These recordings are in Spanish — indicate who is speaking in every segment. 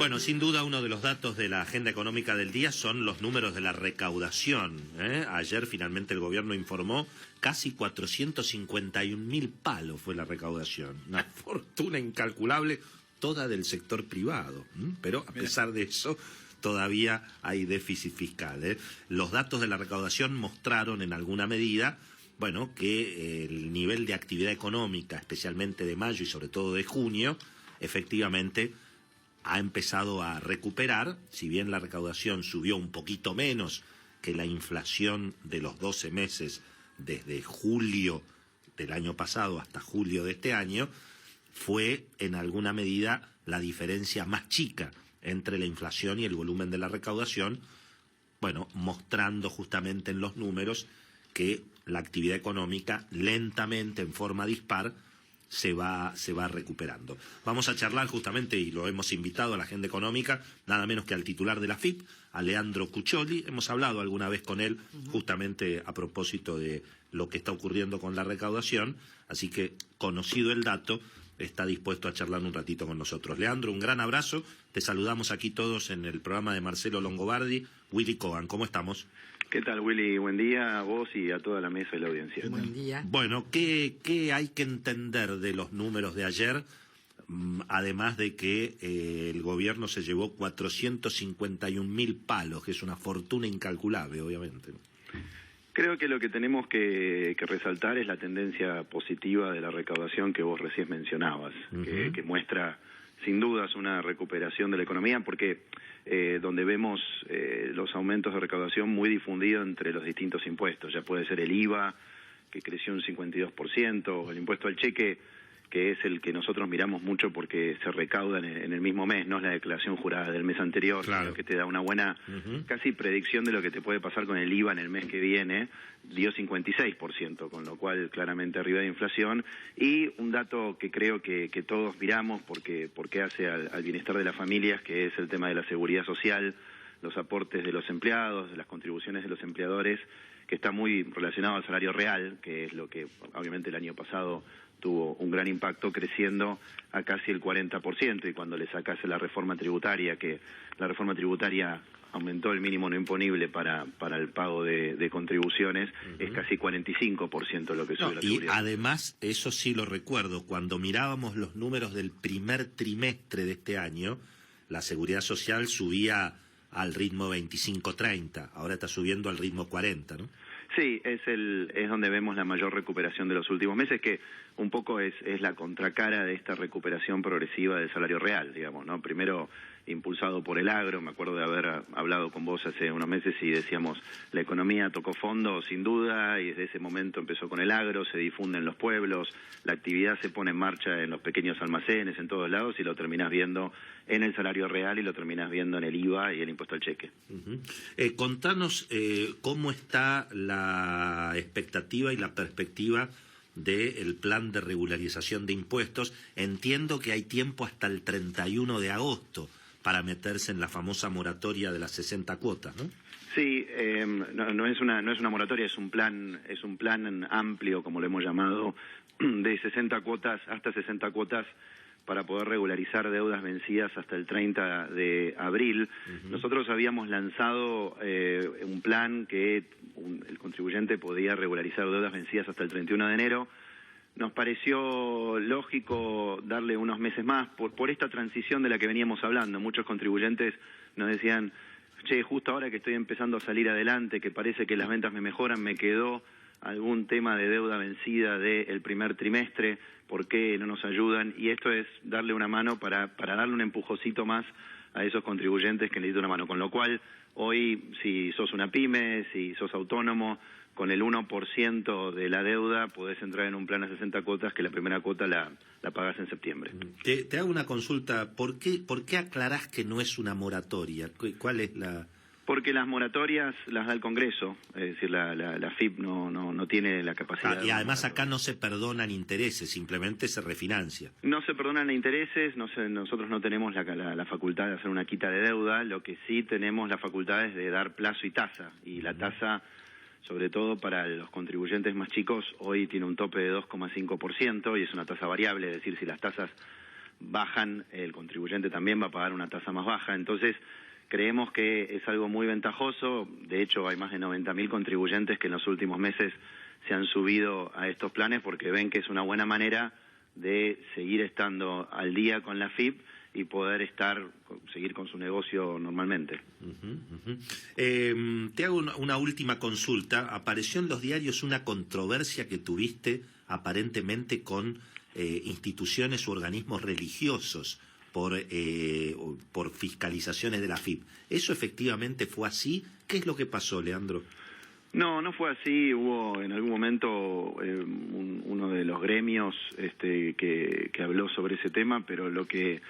Speaker 1: Bueno, sin duda uno de los datos de la agenda económica del día son los números de la recaudación. Ayer finalmente el gobierno informó casi 451.000 palos fue la recaudación. Una fortuna incalculable, toda del sector privado. Pero a pesar de eso, todavía hay déficit fiscal. Los datos de la recaudación mostraron en alguna medida, bueno, que el nivel de actividad económica, especialmente de mayo y sobre todo de junio, efectivamente ha empezado a recuperar. Si bien la recaudación subió un poquito menos que la inflación de los 12 meses desde julio del año pasado hasta julio de este año, fue en alguna medida la diferencia más chica entre la inflación y el volumen de la recaudación, bueno, mostrando justamente en los números que la actividad económica lentamente, en forma dispar, se va recuperando. Vamos a charlar justamente, y lo hemos invitado a la agenda económica, nada menos que al titular de la AFIP, a Leandro Cuccioli. Hemos hablado alguna vez con él justamente a propósito de lo que está ocurriendo con la recaudación, así que, conocido el dato, está dispuesto a charlar un ratito con nosotros. Leandro, un gran abrazo. Te saludamos aquí todos en el programa de Marcelo Longobardi. Willy Cogan, ¿cómo estamos?
Speaker 2: ¿Qué tal, Willy? Buen día a vos y a toda la mesa y la audiencia.
Speaker 3: Buen día.
Speaker 1: Bueno, ¿qué hay que entender de los números de ayer? Además de que el gobierno se llevó 451.000 palos, que es una fortuna incalculable, obviamente.
Speaker 2: Creo que lo que tenemos que resaltar es la tendencia positiva de la recaudación que vos recién mencionabas, que muestra sin dudas una recuperación de la economía, porque donde vemos los aumentos de recaudación muy difundidos entre los distintos impuestos, ya puede ser el IVA, que creció un 52%, o el impuesto al cheque, que es el que nosotros miramos mucho porque se recauda en el mismo mes, no es la declaración jurada del mes anterior,
Speaker 1: claro,
Speaker 2: sino que te da una buena casi predicción de lo que te puede pasar con el IVA en el mes que viene. Dio 56%, con lo cual claramente arriba de inflación, y un dato que creo que todos miramos porque hace al bienestar de las familias, que es el tema de la seguridad social, los aportes de los empleados, de las contribuciones de los empleadores, que está muy relacionado al salario real, que es lo que obviamente el año pasado tuvo un gran impacto, creciendo a casi el 40%, y cuando le sacase la reforma tributaria, que la reforma tributaria aumentó el mínimo no imponible para el pago de contribuciones, es casi 45% lo que sube la seguridad.
Speaker 1: Y además, eso sí lo recuerdo, cuando mirábamos los números del primer trimestre de este año, la seguridad social subía al ritmo 25-30, ahora está subiendo al ritmo 40, ¿no?
Speaker 2: Sí, es donde vemos la mayor recuperación de los últimos meses, que un poco es la contracara de esta recuperación progresiva del salario real, digamos, ¿no? Primero impulsado por el agro, me acuerdo de haber hablado con vos hace unos meses y decíamos, la economía tocó fondo sin duda, y desde ese momento empezó con el agro, se difunde en los pueblos, la actividad se pone en marcha en los pequeños almacenes, en todos lados, y lo terminás viendo en el salario real y lo terminás viendo en el IVA y el impuesto al cheque.
Speaker 1: Contanos cómo está la expectativa y la perspectiva del plan de regularización de impuestos. Entiendo que hay tiempo hasta el 31 de agosto para meterse en la famosa moratoria de las 60 cuotas, ¿no?
Speaker 2: Sí, no es una moratoria, es un plan amplio, como lo hemos llamado, de 60 cuotas, hasta 60 cuotas, para poder regularizar deudas vencidas hasta el 30 de abril. Nosotros habíamos lanzado un plan que el contribuyente podía regularizar deudas vencidas hasta el 31 de enero. Nos pareció lógico darle unos meses más por esta transición de la que veníamos hablando. Muchos contribuyentes nos decían, che, justo ahora que estoy empezando a salir adelante, que parece que las ventas me mejoran, me quedó algún tema de deuda vencida del primer trimestre, ¿por qué no nos ayudan? Y esto es darle una mano para darle un empujocito más a esos contribuyentes que necesitan una mano. Con lo cual, hoy, si sos una pyme, si sos autónomo, con el 1% de la deuda podés entrar en un plan a 60 cuotas, que la primera cuota la pagás en septiembre.
Speaker 1: Te hago una consulta. ¿Por qué aclarás que no es una moratoria? ¿Cuál es la...?
Speaker 2: Porque las moratorias las da el Congreso, es decir, la AFIP no tiene la capacidad.
Speaker 1: Y además acá no se perdonan intereses, simplemente se refinancia.
Speaker 2: No se perdonan intereses, nosotros no tenemos la facultad de hacer una quita de deuda, lo que sí tenemos la facultad es de dar plazo y tasa, y la tasa, sobre todo para los contribuyentes más chicos, hoy tiene un tope de 2,5%, y es una tasa variable, es decir, si las tasas bajan, el contribuyente también va a pagar una tasa más baja. Entonces, creemos que es algo muy ventajoso. De hecho, hay más de 90.000 contribuyentes que en los últimos meses se han subido a estos planes porque ven que es una buena manera de seguir estando al día con la AFIP y poder seguir con su negocio normalmente.
Speaker 1: Te hago una última consulta. Apareció en los diarios una controversia que tuviste aparentemente con instituciones u organismos religiosos por fiscalizaciones de la AFIP. ¿Eso efectivamente fue así? ¿Qué es lo que pasó, Leandro?
Speaker 2: No, no fue así. Hubo en algún momento uno de los gremios que habló sobre ese tema, pero lo que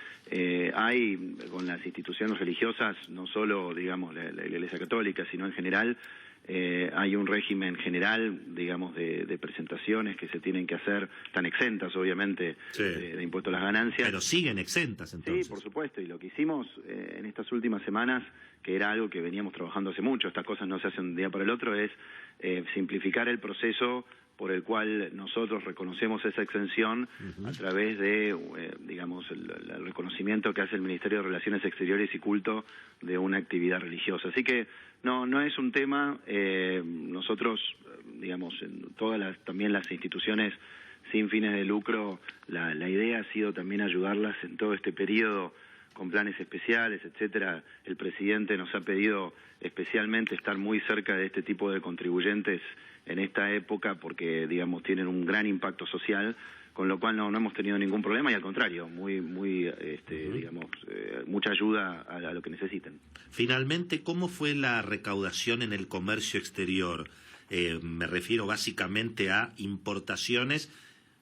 Speaker 2: hay con las instituciones religiosas, no solo, digamos, la Iglesia Católica, sino en general, hay un régimen general, digamos, de presentaciones que se tienen que hacer, están exentas, obviamente,
Speaker 1: sí,
Speaker 2: de impuesto a las ganancias.
Speaker 1: Pero siguen exentas, entonces.
Speaker 2: Sí, por supuesto, y lo que hicimos en estas últimas semanas, que era algo que veníamos trabajando hace mucho, estas cosas no se hacen de un día para el otro, es simplificar el proceso por el cual nosotros reconocemos esa exención a través de, digamos, el reconocimiento que hace el Ministerio de Relaciones Exteriores y Culto de una actividad religiosa. Así que no es un tema, nosotros, digamos, en también las instituciones sin fines de lucro, la idea ha sido también ayudarlas en todo este periodo con planes especiales, etcétera. El presidente nos ha pedido especialmente estar muy cerca de este tipo de contribuyentes en esta época porque, digamos, tienen un gran impacto social, con lo cual no hemos tenido ningún problema y al contrario, digamos, mucha ayuda a lo que necesiten.
Speaker 1: Finalmente, ¿cómo fue la recaudación en el comercio exterior? Me refiero básicamente a importaciones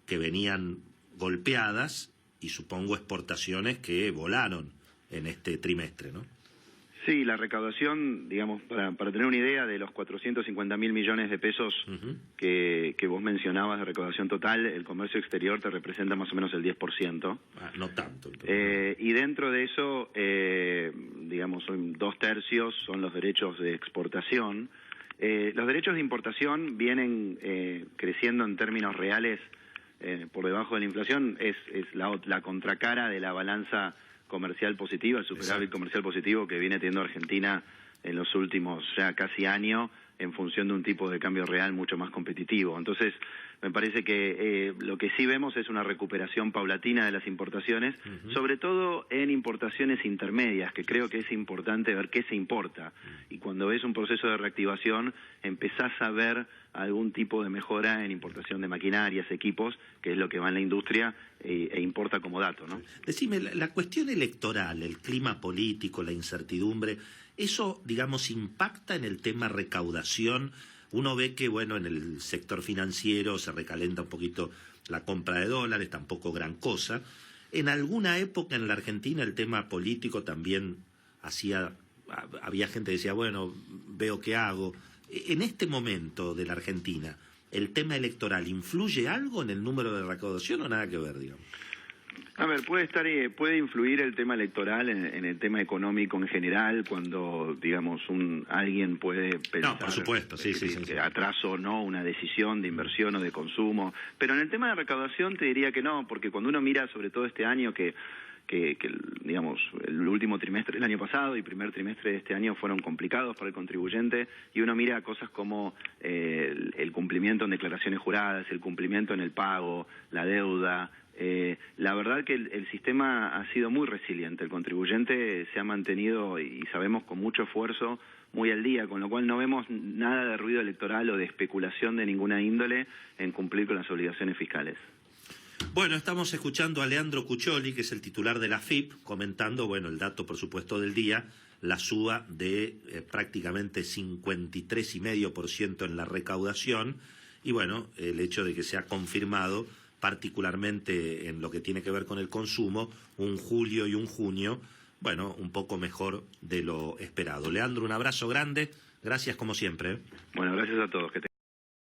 Speaker 1: que venían golpeadas y supongo exportaciones que volaron en este trimestre, ¿no?
Speaker 2: Sí, la recaudación, digamos, para tener una idea de los 450.000 millones de pesos que vos mencionabas de recaudación total, el comercio exterior te representa más o menos el 10%.
Speaker 1: No tanto.
Speaker 2: Y dentro de eso, digamos, son 2/3 son los derechos de exportación. Los derechos de importación vienen creciendo en términos reales por debajo de la inflación, es la contracara de la balanza comercial positiva, el superávit comercial positivo que viene teniendo Argentina en los últimos ya casi años en función de un tipo de cambio real mucho más competitivo. Entonces, me parece que lo que sí vemos es una recuperación paulatina de las importaciones, sobre todo en importaciones intermedias, que creo que es importante ver qué se importa. Y cuando ves un proceso de reactivación, empezás a ver algún tipo de mejora en importación de maquinarias, equipos, que es lo que va en la industria e importa como dato, ¿no?
Speaker 1: Decime, la cuestión electoral, el clima político, la incertidumbre, ¿eso, digamos, impacta en el tema recaudación? Uno ve que, bueno, en el sector financiero se recalenta un poquito la compra de dólares, tampoco gran cosa. En alguna época en la Argentina el tema político también había gente que decía, bueno, veo qué hago. En este momento de la Argentina, ¿el tema electoral influye algo en el número de recaudación o nada que ver, digamos?
Speaker 2: A ver, puede influir el tema electoral en el tema económico en general, cuando, digamos, alguien puede pensar...
Speaker 1: No, por supuesto, sí.
Speaker 2: Atraso o no, una decisión de inversión o de consumo. Pero en el tema de recaudación te diría que no, porque cuando uno mira sobre todo este año que digamos, el último trimestre del año pasado y primer trimestre de este año fueron complicados para el contribuyente, y uno mira cosas como el cumplimiento en declaraciones juradas, el cumplimiento en el pago, la deuda. La verdad que el sistema ha sido muy resiliente, el contribuyente se ha mantenido, y sabemos, con mucho esfuerzo, muy al día, con lo cual no vemos nada de ruido electoral o de especulación de ninguna índole en cumplir con las obligaciones fiscales.
Speaker 1: Bueno, estamos escuchando a Leandro Cuccioli, que es el titular de la AFIP, comentando, bueno, el dato, por supuesto, del día, la suba de prácticamente 53,5% en la recaudación, y bueno, el hecho de que se ha confirmado, particularmente en lo que tiene que ver con el consumo, un julio y un junio, bueno, un poco mejor de lo esperado. Leandro, un abrazo grande, gracias como siempre.
Speaker 2: Bueno, gracias a todos.